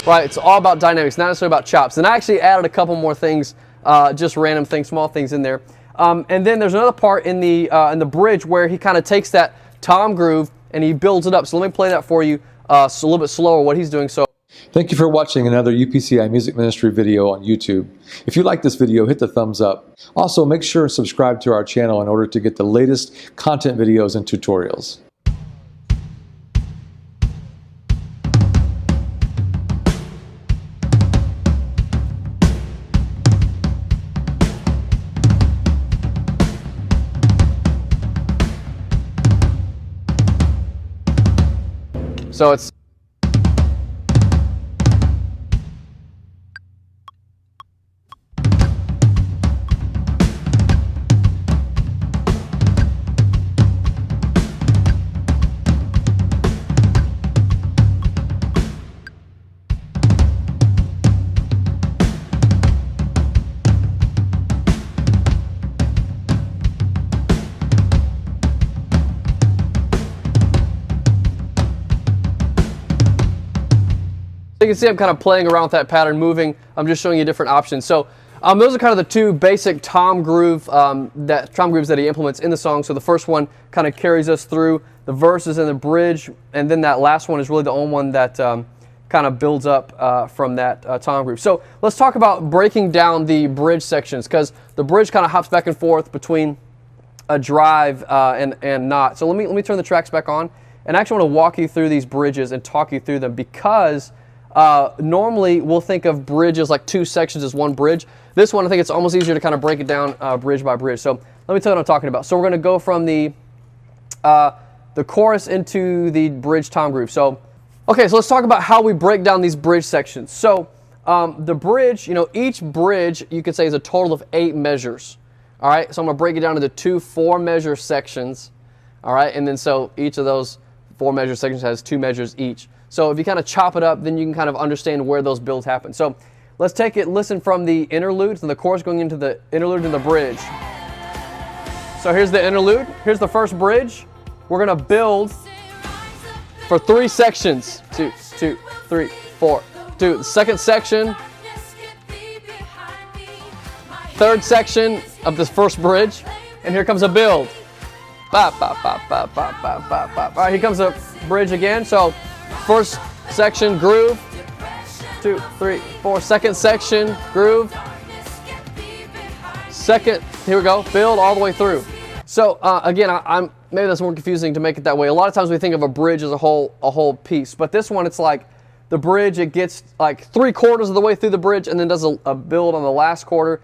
right? It's all about dynamics, not necessarily about chops. And I actually added a couple more things, just random things, small things in there. And then there's another part in the bridge where he kind of takes that tom groove and he builds it up. So let me play that for you, so a little bit slower what he's doing. So. Thank you for watching another UPCI Music Ministry video on YouTube. If you like this video, hit the thumbs up. Also, make sure and subscribe to our channel in order to get the latest content videos and tutorials. So it's you can see I'm kind of playing around with that pattern, moving. I'm just showing you different options. So those are kind of the two basic tom grooves that he implements in the song. So the first one kind of carries us through the verses and the bridge, and then that last one is really the only one that kind of builds up from that tom groove. So let's talk about breaking down the bridge sections, because the bridge kind of hops back and forth between a drive and not. So let me turn the tracks back on, and I actually want to walk you through these bridges and talk you through them, because normally we'll think of bridges like two sections as one bridge. This one, I think it's almost easier to kind of break it down bridge by bridge. So let me tell you what I'm talking about. So we're going to go from the chorus into the bridge tom groove. So, okay, so let's talk about how we break down these bridge sections. So the bridge, each bridge you could say is a total of 8 measures. All right, so I'm going to break it down into 2 4-measure sections. All right, and then so each of those 4-measure sections has 2 measures each. So if you kind of chop it up, then you can kind of understand where those builds happen. So let's listen from the interlude, from the chorus going into the interlude and the bridge. So here's the interlude. Here's the first bridge. We're going to build for 3 sections. 2, 2, 3, 4. 2. The second section. Third section of this first bridge. And here comes a build. Ba, ba, ba, ba, ba, ba, ba, ba. All right, here comes a bridge again. So first section, groove. 2, 3, 4. Second section, groove. Second, here we go, build all the way through. So again, maybe that's more confusing to make it that way. A lot of times we think of a bridge as a whole piece, but this one, it's like the bridge, it gets like 3/4 of the way through the bridge and then does a build on the last quarter,